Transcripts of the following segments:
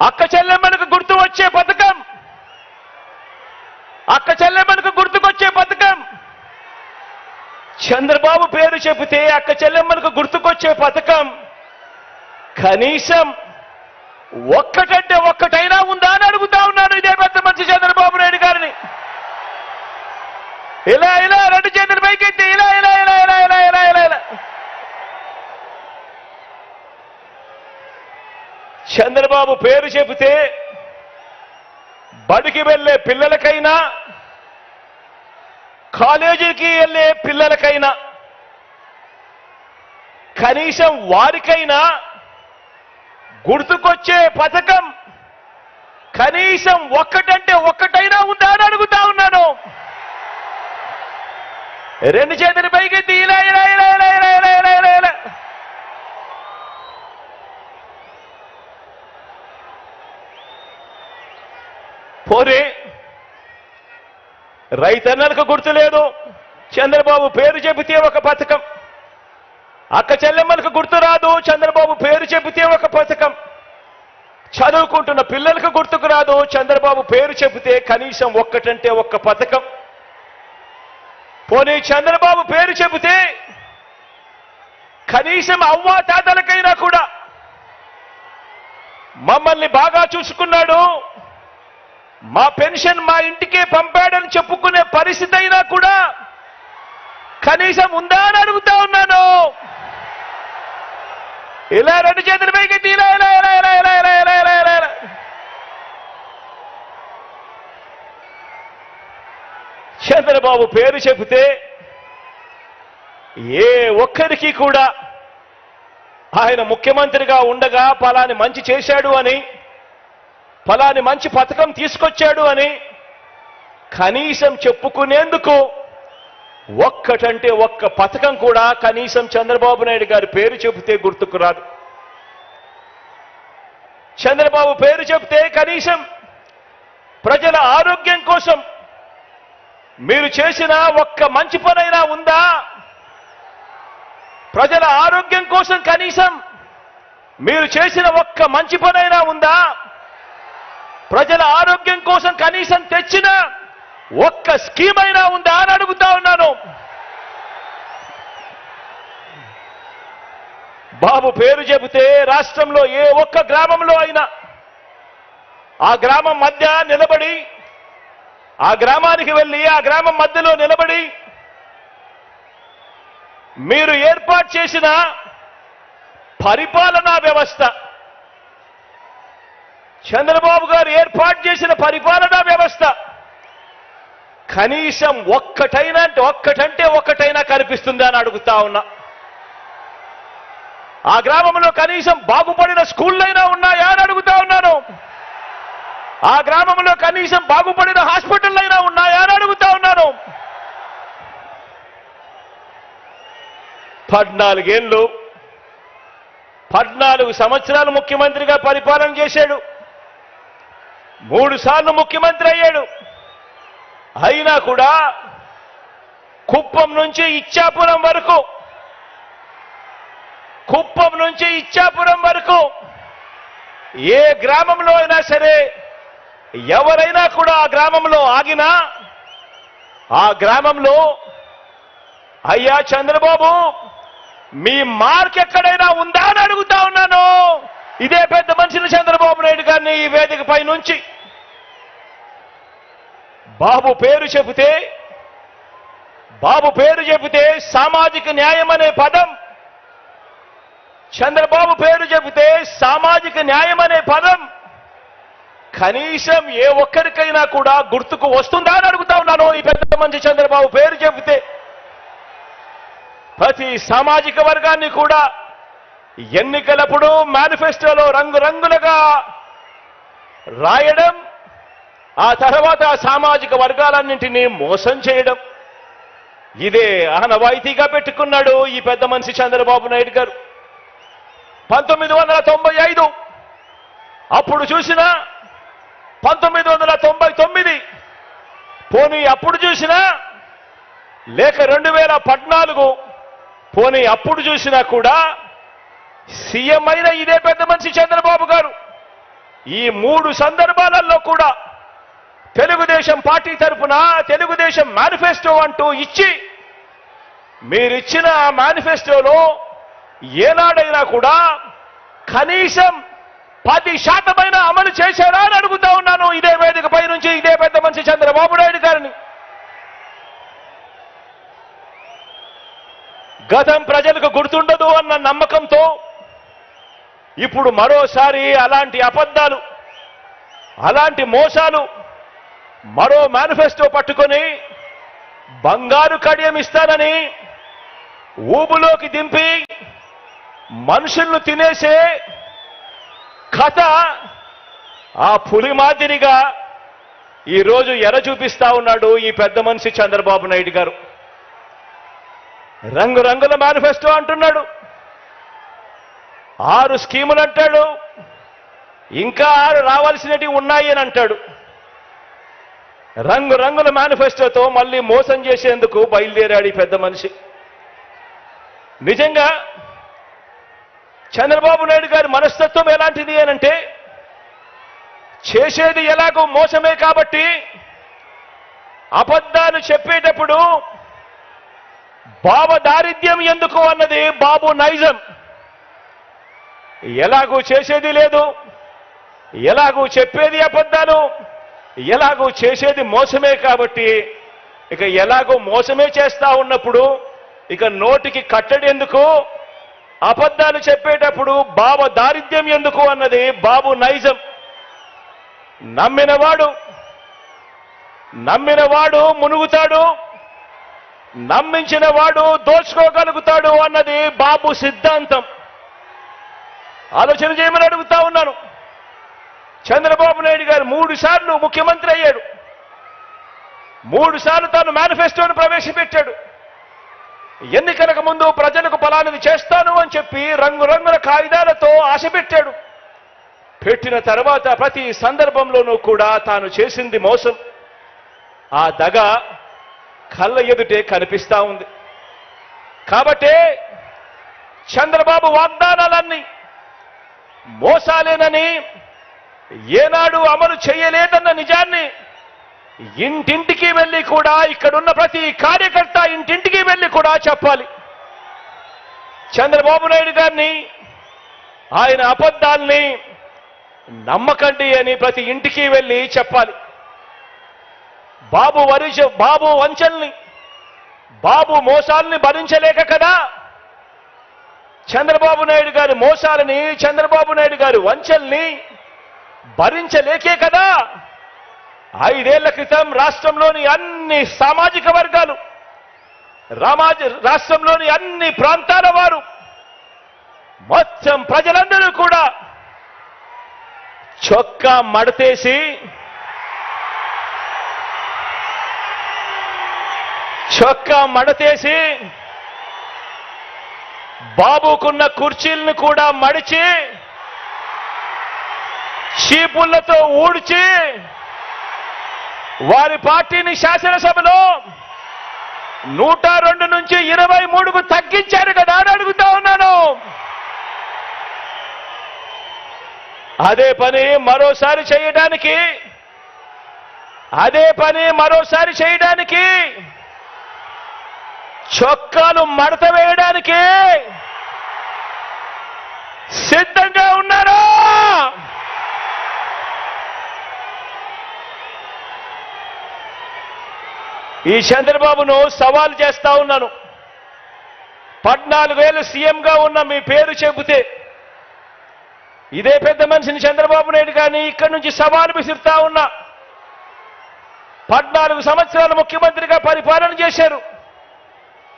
అక్క చెల్లెమ్మలకు గుర్తు వచ్చే పథకం, అక్క చెల్లెమ్మలకు గుర్తుకొచ్చే పథకం. చంద్రబాబు పేరు చెబితే అక్క చెల్లెమ్మలకు గుర్తుకొచ్చే పథకం కనీసం ఒక్కటంటే ఒక్కటైనా ఉందా అని అడుగుతా ఉన్నాను ఇదే పెద్ద మనిషి చంద్రబాబు నాయుడు గారిని. ఇలా ఇలా రెండు చేతులు పైకెత్తి ఇలా ఇలా ఇలా ఇలా ఇలా ఇలా ఇలా ఇలా చంద్రబాబు పేరు చెబితే బడికి వెళ్ళే పిల్లలకైనా కాలేజీకి వెళ్ళే పిల్లలకైనా కనీసం వారికైనా గుర్తుకొచ్చే పథకం కనీసం ఒక్కటంటే ఒక్కటైనా ఉందా అని అడుగుతా ఉన్నాను. రెండు చేతులు పైకెత్తి ఇలా ఇలా ఇలా ఇలా ఇలా ఇలా ఇలా ఇలా ఇలా పోనీ రైతన్నలకు గుర్తు లేదు, చంద్రబాబు పేరు చెబితే ఒక పథకం. అక్క చెల్లెమ్మలకు గుర్తు రాదు, చంద్రబాబు పేరు చెబితే ఒక పథకం. చదువుకుంటున్న పిల్లలకు గుర్తుకు రాదు, చంద్రబాబు పేరు చెబితే కనీసం ఒక్కటంటే ఒక్క పథకం. పోనీ చంద్రబాబు పేరు చెబితే కనీసం అవ్వా తాతలకైనా కూడా మమ్మల్ని బాగా చూసుకున్నాడు, మా పెన్షన్ మా ఇంటికే పంపాడని చెప్పుకునే పరిస్థితి అయినా కూడా కనీసం ఉందా అని అడుగుతా ఉన్నాను. ఇలా రెండు చేతులు పైకెత్తి ఇలా ఇలా ఇలా ఇలా ఇలా ఇలా ఇలా ఇలా ఇలా ఇలా చంద్రబాబు పేరు చెబితే ఏ ఒక్కరికి కూడా ఆయన ముఖ్యమంత్రిగా ఉండగా ఫలాని మంచి చేశాడు అని, ఫలాని మంచి పథకం తీసుకొచ్చాడు అని కనీసం చెప్పుకునేందుకు ఒక్కటంటే ఒక్క పథకం కూడా కనీసం చంద్రబాబు నాయుడు గారి పేరు చెబితే గుర్తుకు రాదు. చంద్రబాబు పేరు చెబితే కనీసం ప్రజల ఆరోగ్యం కోసం మీరు చేసిన ఒక్క మంచి పనైనా ఉందా? ప్రజల ఆరోగ్యం కోసం కనీసం మీరు చేసిన ఒక్క మంచి పనైనా ఉందా? ప్రజల ఆరోగ్యం కోసం కనీసం తెచ్చిన ఒక్క స్కీమ్ అయినా ఉందా అని అడుగుతా ఉన్నాను. బాబు పేరు చెబితే రాష్ట్రంలో ఏ ఒక్క గ్రామంలో అయినా ఆ గ్రామం మధ్య నిలబడి, ఆ గ్రామానికి వెళ్ళి ఆ గ్రామం మధ్యలో నిలబడి మీరు ఏర్పాటు చేసిన పరిపాలనా వ్యవస్థ, చంద్రబాబు గారు ఏర్పాటు చేసిన పరిపాలనా వ్యవస్థ కనీసం ఒక్కటంటే ఒక్కటైనా కనిపిస్తుందా అని అడుగుతా ఉన్నా. ఆ గ్రామంలో కనీసం బాగుపడిన స్కూళ్ళైనా ఉన్నాయా అని అడుగుతా ఉన్నాను. ఆ గ్రామంలో కనీసం బాగుపడిన హాస్పిటల్ అయినా ఉన్నాయా అని అడుగుతా ఉన్నాను. 14 సంవత్సరాలు ముఖ్యమంత్రిగా పరిపాలన చేశాడు, 3 సార్లు ముఖ్యమంత్రి అయ్యాడు. అయినా కూడా కుప్పం నుంచి ఇచ్చాపురం వరకు ఏ గ్రామంలో అయినా సరే ఎవరైనా కూడా ఆ గ్రామంలో ఆగినా ఆ గ్రామంలో అయ్యా చంద్రబాబు మీ మార్క్ ఎక్కడైనా ఉందా అని అడుగుతా ఉన్నాను. ఇదే పెద్ద మనిషిని చంద్రబాబు నాయుడు గారిని ఈ వేదికపై నుంచి. బాబు పేరు చెబితే సామాజిక న్యాయం అనే పదం, చంద్రబాబు పేరు చెబితే సామాజిక న్యాయం అనే పదం కనీసం ఏ ఒక్కరికైనా కూడా గుర్తుకు వస్తుందా అని అడుగుతా ఉన్నాను. ఈ పెద్ద మనిషి చంద్రబాబు పేరు చెబితే ప్రతి సామాజిక వర్గాన్ని కూడా ఎన్నికలప్పుడు మేనిఫెస్టోలో రంగురంగులుగా రాయడం, ఆ తర్వాత సామాజిక వర్గాలన్నింటినీ మోసం చేయడం, ఇదే ఆనవాయితీగా పెట్టుకున్నాడు ఈ పెద్ద మనిషి చంద్రబాబు నాయుడు గారు. 1995 అప్పుడు చూసినా, 1999 పోనీ అప్పుడు చూసినా, లేక 2014 పోనీ అప్పుడు చూసినా కూడా సీఎం అయిన ఇదే పెద్ద మనిషి చంద్రబాబు గారు ఈ 3 సందర్భాలలో కూడా తెలుగుదేశం పార్టీ తరఫున తెలుగుదేశం మేనిఫెస్టో అంటూ ఇచ్చి మీరిచ్చిన మేనిఫెస్టోలో ఏనాడైనా కూడా కనీసం 10% అమలు చేశారా అని అడుగుతా ఉన్నాను ఇదే వేదికపై నుంచి ఇదే పెద్ద మనిషి చంద్రబాబు నాయుడు గారిని. గతం ప్రజలకు గుర్తుండదు అన్న నమ్మకంతో ఇప్పుడు మరోసారి అలాంటి అబద్ధాలు, అలాంటి మోసాలు, మరో మేనిఫెస్టో పట్టుకొని బంగారు కడియం ఇస్తానని ఊబులోకి దింపి మనుషులను తినేసే కథ ఆ పులి మాదిరిగా ఈరోజు ఎర చూపిస్తా ఉన్నాడు ఈ పెద్ద మనిషి చంద్రబాబు నాయుడు గారు. రంగురంగుల మేనిఫెస్టో అంటున్నాడు, 6 స్కీములు అంటాడు, ఇంకా 6 రావాల్సినవి ఉన్నాయి అని అంటాడు. రంగురంగుల మేనిఫెస్టోతో మళ్ళీ మోసం చేసేందుకు బయలుదేరాడు ఈ పెద్ద మనిషి. నిజంగా చంద్రబాబు నాయుడు గారి మనస్తత్వం ఎలాంటిది అనంటే, చేసేది ఎలాగో మోసమే కాబట్టి అబద్ధాలు చెప్పేటప్పుడు బాబు దారిద్ర్యం ఎందుకు అన్నది బాబు నైజం. ఎలాగూ చేసేది లేదు, ఎలాగూ చెప్పేది అబద్ధాలు, ఎలాగూ చేసేది మోసమే కాబట్టి ఇక ఎలాగో మోసమే చేస్తా ఉన్నప్పుడు ఇక నోటికి కట్టడి ఎందుకు, అబద్ధాలు చెప్పేటప్పుడు బాబు దారిద్ర్యం ఎందుకు అన్నది బాబు నైజం. నమ్మినవాడు మునుగుతాడు, నమ్మించిన వాడు దోచుకోగలుగుతాడు అన్నది బాబు సిద్ధాంతం. ఆలోచన చేయమని అడుగుతా ఉన్నాను. చంద్రబాబు నాయుడు గారు 3 సార్లు ముఖ్యమంత్రి అయ్యాడు, 3 సార్లు తాను మేనిఫెస్టోను ప్రవేశపెట్టాడు. ఎన్నికలకు ముందు ప్రజలకు ఫలానిది చేస్తాను అని చెప్పి రంగురంగుల కాగితాలతో ఆశ పెట్టాడు. పెట్టిన తర్వాత ప్రతి సందర్భంలోనూ కూడా తాను చేసింది మోసం. ఆ దగ కళ్ళ ఎదుటే కనిపిస్తా ఉంది. కాబట్టే చంద్రబాబు వాగ్దానాలన్నీ మోసాలేనని, ఏనాడు అమలు చేయలేదన్న నిజాన్ని ఇంటింటికి వెళ్ళి కూడా, ఇక్కడున్న ప్రతి కార్యకర్త ఇంటింటికి వెళ్ళి కూడా చెప్పాలి. చంద్రబాబు నాయుడు గారిని, ఆయన అబద్ధాల్ని నమ్మకండి అని ప్రతి ఇంటికి వెళ్ళి చెప్పాలి. బాబు వంచల్ని, బాబు మోసాల్ని భరించలేక కదా, చంద్రబాబు నాయుడు గారి మోసాలని, చంద్రబాబు నాయుడు గారి వంచల్ని భరించలేకే కదా 5 ఏళ్ల క్రితం రాష్ట్రంలోని అన్ని సామాజిక వర్గాలు, రాష్ట్రంలోని అన్ని ప్రాంతాల వారు, మొత్తం ప్రజలందరూ కూడా చొక్కా మడతేసి బాబుకున్న కుర్చీలను కూడా మడిచి చీపుళ్లతో ఊడ్చి వారి పార్టీని శాసనసభలో 102 నుంచి 23కు తగ్గించారు కదా అని అడుగుతా ఉన్నాను. అదే పని మరోసారి చేయడానికి చొక్కాలు మడత వేయడానికి సిద్ధంగా ఉన్నారా? ఈ చంద్రబాబును సవాల్ చేస్తా ఉన్నాను. 14 ఏళ్ళు సీఎంగా ఉన్న మీ పేరు చెబితే ఇదే పెద్ద మనిషిని చంద్రబాబు నాయుడు గారిని ఇక్కడి నుంచి సవాలు విసురుతా ఉన్నా. 14 సంవత్సరాలు ముఖ్యమంత్రిగా పరిపాలన చేశారు.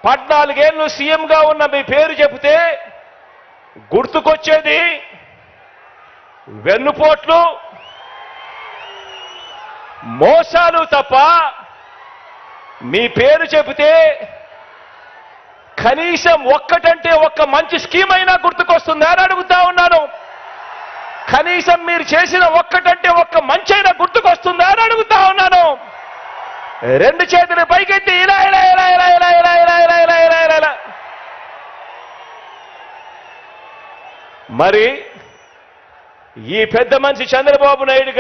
14 ఏళ్ళు సీఎంగా ఉన్న మీ పేరు చెబితే గుర్తుకొచ్చేది వెన్నుపోట్లు, మోసాలు తప్ప మీ పేరు చెబితే కనీసం ఒక్కటంటే ఒక్క మంచి స్కీమ్ అయినా గుర్తుకొస్తుందా అని అడుగుతా ఉన్నాను. కనీసం మీరు చేసిన ఒక్కటంటే ఒక్క మంచైనా గుర్తుకొస్తుందా అని అడుగుతా ఉన్నాను. 2 చేతులు పైకెత్తి ఇలా ఇలా ఇలా ఇలా ఇలా ఇలా ఇలా ఇలా ఇలా ఇలా ఇలా ఇలా. మరి ఈ పెద్ద మనిషి చంద్రబాబు నాయుడు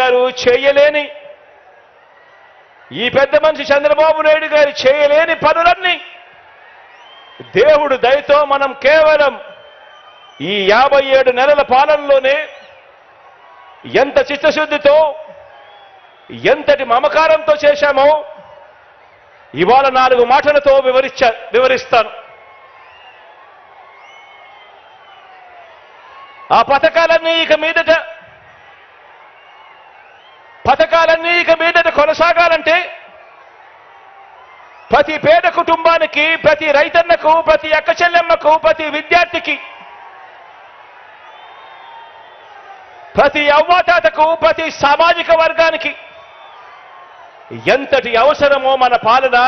గారు చేయలేని పనులన్నీ దేవుడు దయతో మనం కేవలం ఈ 57 నెలల పాలనలోనే ఎంత చిత్తశుద్ధితో ఎంతటి మమకారంతో చేశామో ఇవాళ 4 మాటలతో వివరిస్తాను. ఆ పథకాలన్నీ ఇక మీదట కొనసాగాలంటే ప్రతి పేద కుటుంబానికి, ప్రతి రైతన్నకు, ప్రతి అక్క చెల్లెమ్మకు, ప్రతి విద్యార్థికి, ప్రతి అవ్వాతాతకు, ప్రతి సామాజిక వర్గానికి ఎంతటి అవసరమో మన పాలన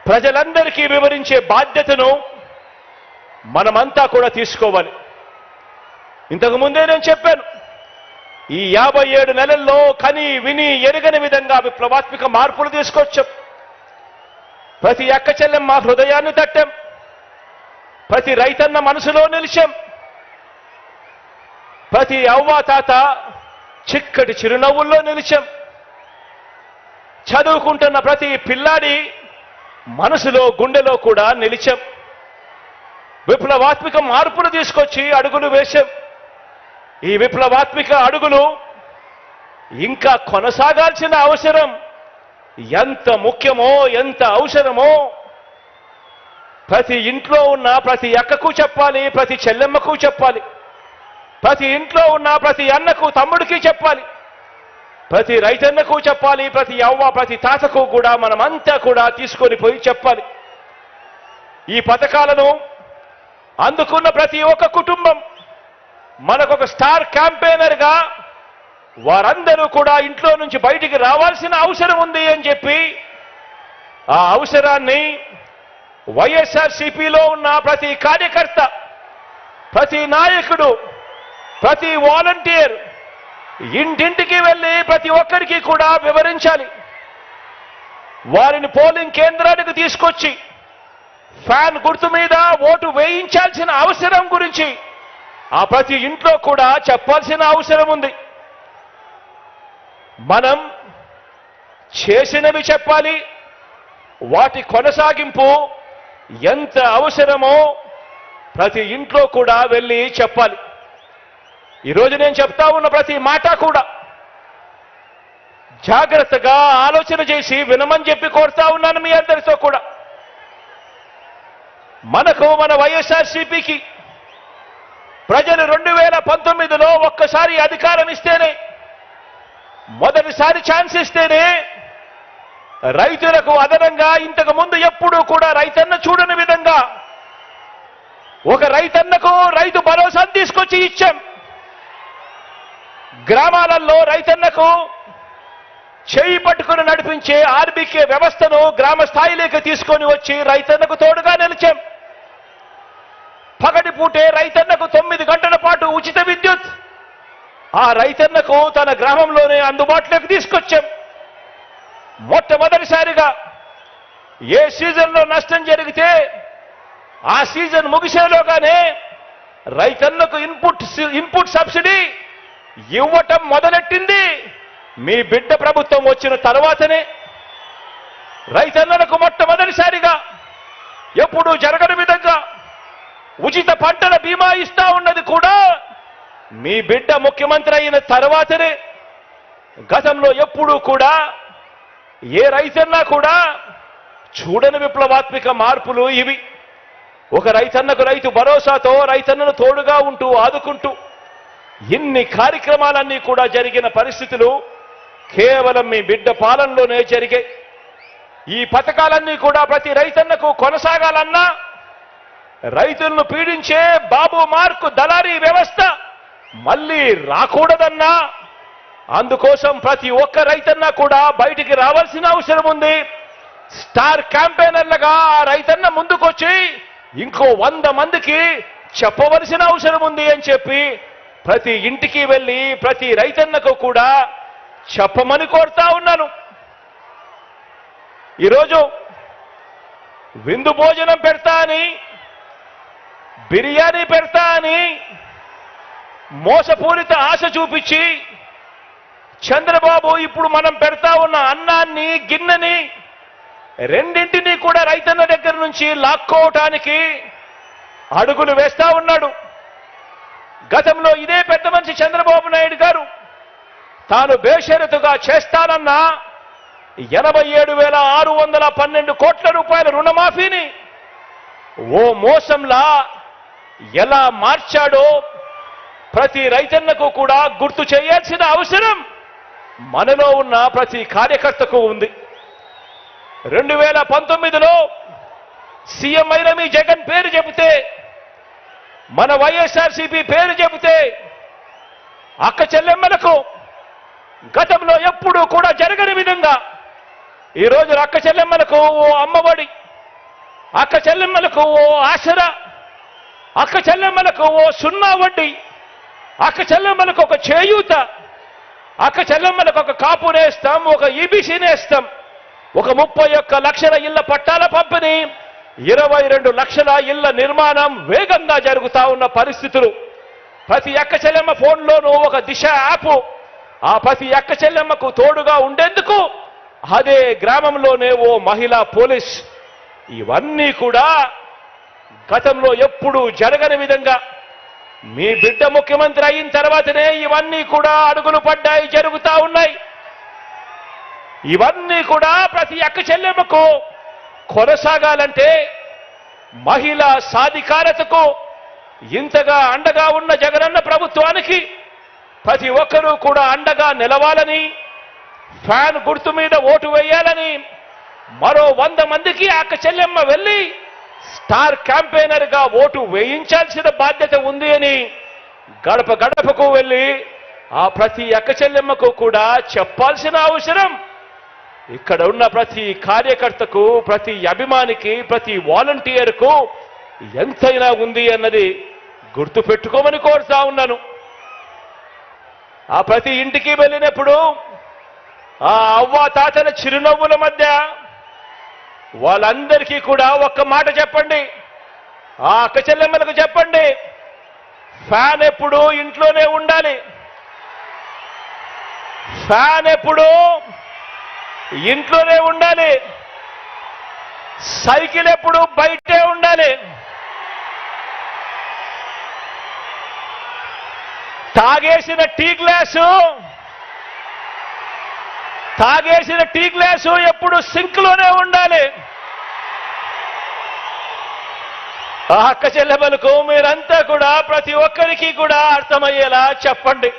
ప్రజలందరికీ వివరించే బాధ్యతను మనమంతా కూడా తీసుకోవాలి. ఇంతకు ముందే నేను చెప్పాను, ఈ 57 నెలల్లో కని విని ఎరగని విధంగా విప్లవాత్మక మార్పులు తీసుకొచ్చాం. ప్రతి అక్క చెల్లెమ్మ హృదయాన్ని తట్టాం, ప్రతి రైతన్న మనసులో నిలిచాం, ప్రతి అవ్వ తాత చిక్కటి చిరునవ్వుల్లో నిలిచాం, చదువుకుంటున్న ప్రతి పిల్లాడి మనసులో గుండెలో కూడా నిలిచాం. విప్లవాత్మక మార్పులు తీసుకొచ్చి అడుగులు వేశాం. ఈ విప్లవాత్మక అడుగులు ఇంకా కొనసాగాల్సిన అవసరం ఎంత ముఖ్యమో, ఎంత అవసరమో ప్రతి ఇంట్లో ఉన్న ప్రతి అక్కకు చెప్పాలి, ప్రతి చెల్లెమ్మకు చెప్పాలి, ప్రతి ఇంట్లో ఉన్న ప్రతి అన్నకు తమ్ముడికి చెప్పాలి, ప్రతి రైతన్నకు చెప్పాలి, ప్రతి అవ్వ ప్రతి తాతకు కూడా మనమంతా కూడా తీసుకొని పోయి చెప్పాలి. ఈ పథకాలను అందుకున్న ప్రతి ఒక్క కుటుంబం మనకొక స్టార్ క్యాంపెయినర్గా వారందరూ కూడా ఇంట్లో నుంచి బయటికి రావాల్సిన అవసరం ఉంది అని చెప్పి ఆ అవసరాన్ని వైఎస్ఆర్సీపీలో ఉన్న ప్రతి కార్యకర్త, ప్రతి నాయకుడు, ప్రతి వాలంటీర్ ఇంటింటికి వెళ్ళి ప్రతి ఒక్కరికి కూడా వివరించాలి. వారిని పోలింగ్ కేంద్రానికి తీసుకొచ్చి ఫ్యాన్ గుర్తు మీద ఓటు వేయించాల్సిన అవసరం గురించి ఆ ప్రతి ఇంట్లో కూడా చెప్పాల్సిన అవసరం ఉంది. మనం చేసినవి చెప్పాలి, వాటి కొనసాగింపు ఎంత అవసరమో ప్రతి ఇంట్లో కూడా వెళ్ళి చెప్పాలి. ఈరోజు నేను చెప్తా ఉన్న ప్రతి మాట కూడా జాగ్రత్తగా ఆలోచన చేసి వినమని చెప్పి కోరుతా ఉన్నాను మీ అందరితో కూడా. మన వైఎస్ఆర్సీపీకి ప్రజలు 2019లో ఒక్కసారి అధికారం ఇస్తేనే, మొదటిసారి ఛాన్స్ ఇస్తేనే రైతులకు అదనంగా ఇంతకు ముందు ఎప్పుడూ కూడా రైతన్న చూడని విధంగా ఒక రైతన్నకు రైతు భరోసాను తీసుకొచ్చి ఇచ్చాం. గ్రామాలలో రైతన్నకు చేయి పట్టుకుని నడిపించే ఆర్బీకే వ్యవస్థను గ్రామ స్థాయిలోకి తీసుకొని వచ్చి రైతన్నకు తోడుగా నిలిచాం. పగటి పూటే రైతన్నకు 9 గంటల పాటు ఉచిత విద్యుత్ ఆ రైతన్నకు తన గ్రామంలోనే అందుబాటులోకి తీసుకొచ్చాం. మొట్టమొదటిసారిగా ఏ సీజన్లో నష్టం జరిగితే ఆ సీజన్ ముగిసేలోగానే రైతన్నకు ఇన్పుట్ సబ్సిడీ ఇవ్వటం మొదలెట్టింది మీ బిడ్డ ప్రభుత్వం వచ్చిన తర్వాతనే. రైతన్నలకు మొట్టమొదటిసారిగా ఎప్పుడూ జరగని విధంగా ఉచిత పంటల బీమా ఇస్తా ఉన్నది కూడా మీ బిడ్డ ముఖ్యమంత్రి అయిన తర్వాతనే. గతంలో ఎప్పుడూ కూడా ఏ రైతన్నా కూడా చూడని విప్లవాత్మక మార్పులు ఇవి. ఒక రైతన్నకు రైతు భరోసాతో రైతన్నను తోడుగా ఉంటూ ఆదుకుంటూ ఇన్ని కార్యక్రమాలన్నీ కూడా జరిగిన పరిస్థితులు కేవలం మీ బిడ్డ పాలనలోనే జరిగాయి. ఈ పథకాలన్నీ కూడా ప్రతి రైతన్నకు కొనసాగాలన్నా, రైతులను పీడించే బాబు మార్కు దళారీ వ్యవస్థ మళ్ళీ రాకూడదన్నా, అందుకోసం ప్రతి ఒక్క రైతన్న కూడా బయటికి రావాల్సిన అవసరం ఉంది. స్టార్ క్యాంపెయినర్లుగా ఆ రైతన్న ముందుకొచ్చి ఇంకో 100 మందికి చెప్పవలసిన అవసరం ఉంది అని చెప్పి ప్రతి ఇంటికి వెళ్ళి ప్రతి రైతన్నకు కూడా చెప్పమని కోరుతా ఉన్నాను. ఈరోజు విందు భోజనం పెడతా అని, బిర్యానీ పెడతా అని మోసపూరిత ఆశ చూపించి చంద్రబాబు ఇప్పుడు మనం పెడతా ఉన్న అన్నాన్ని గిన్నెని రెండింటినీ కూడా రైతన్న దగ్గర నుంచి లాక్కోవటానికి అడుగులు వేస్తా ఉన్నాడు. గతంలో ఇదే పెద్ద మనిషి చంద్రబాబు నాయుడు గారు తాను బేషరతుగా చేస్తానన్న 87,612 కోట్ల రూపాయల రుణమాఫీని ఓ మోసంలా ఎలా మార్చాడో ప్రతి రైతన్నకు కూడా గుర్తు చేయాల్సిన అవసరం మనలో ఉన్న ప్రతి కార్యకర్తకు ఉంది. 2019లో సీఎం అయిన మీ జగన్ పేరు చెబితే, మన వైఎస్ఆర్సీపీ పేరు చెబితే అక్క చెల్లెమ్మలకు గతంలో ఎప్పుడూ కూడా జరగని విధంగా ఈరోజు అక్క చెల్లెమ్మలకు ఓ అమ్మఒడి, అక్క చెల్లెమ్మలకు ఓ ఆసరా, అక్క చెల్లెమ్మలకు ఓ సున్నా వడ్డీ, అక్క చెల్లెమ్మలకు ఒక చేయూత, అక్క చెల్లెమ్మలకు ఒక కాపు నేస్తాం, ఒక ఈబీసీ నేస్తాం, ఒక 31 లక్షల ఇళ్ల పట్టాల పంపిణీ, 22 లక్షల ఇళ్ల నిర్మాణం వేగంగా జరుగుతా ఉన్న పరిస్థితులు. ప్రతి అక్క చెల్లెమ్మ ఫోన్లోనూ ఒక దిశ యాప్, ఆ ప్రతి అక్క చెల్లెమ్మకు తోడుగా ఉండేందుకు అదే గ్రామంలోనే ఓ మహిళా పోలీస్. ఇవన్నీ కూడా గతంలో ఎప్పుడూ జరగని విధంగా మీ బిడ్డ ముఖ్యమంత్రి అయిన తర్వాతనే ఇవన్నీ కూడా అడుగులు పడ్డాయి, జరుగుతా ఉన్నాయి. ఇవన్నీ కూడా ప్రతి అక్క చెల్లెమ్మకు కొనసాగాలంటే మహిళా సాధికారతకు ఇంతగా అండగా ఉన్న జగనన్న ప్రభుత్వానికి ప్రతి ఒక్కరూ కూడా అండగా నిలవాలని, ఫ్యాన్ గుర్తు మీద ఓటు వేయాలని, మరో 100 మందికి అక్క చెల్లెమ్మ వెళ్ళి స్టార్ క్యాంపెయినర్ గా ఓటు వేయించాల్సిన బాధ్యత ఉంది అని గడప గడపకు వెళ్ళి ఆ ప్రతి అక్క చెల్లెమ్మకు కూడా చెప్పాల్సిన అవసరం ఇక్కడ ఉన్న ప్రతి కార్యకర్తకు, ప్రతి అభిమానికి, ప్రతి వాలంటీర్కు ఎంతైనా ఉంది అన్నది గుర్తు పెట్టుకోమని కోరుతా ఉన్నాను. ఆ ప్రతి ఇంటికి వెళ్ళినప్పుడు ఆ అవ్వ తాతల చిరునవ్వుల మధ్య వాళ్ళందరికీ కూడా ఒక్క మాట చెప్పండి, ఆ అక్క చెల్లెమ్మలకు చెప్పండి, ఫ్యాన్ ఎప్పుడు ఇంట్లోనే ఉండాలి, ఫ్యాన్ ఎప్పుడు ఇంట్లోనే ఉండాలి, సైకిల్ ఎప్పుడు బయటే ఉండాలి, తాగేసిన టీ గ్లాసు ఎప్పుడు సింక్ లోనే ఉండాలి. ఆ అక్క చెల్లెమ్మలకు మీరంతా కూడా ప్రతి ఒక్కరికి కూడా అర్థమయ్యేలా చెప్పండి.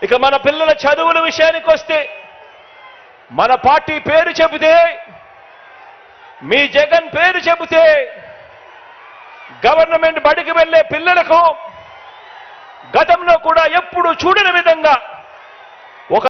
ఇక మన పిల్లల చదువుల విషయానికి వస్తే, మన పార్టీ పేరు చెబితే, మీ జగన్ పేరు చెబితే గవర్నమెంట్ బడికి వెళ్లే పిల్లలకు గతంలో కూడా ఎప్పుడు చూడని విధంగా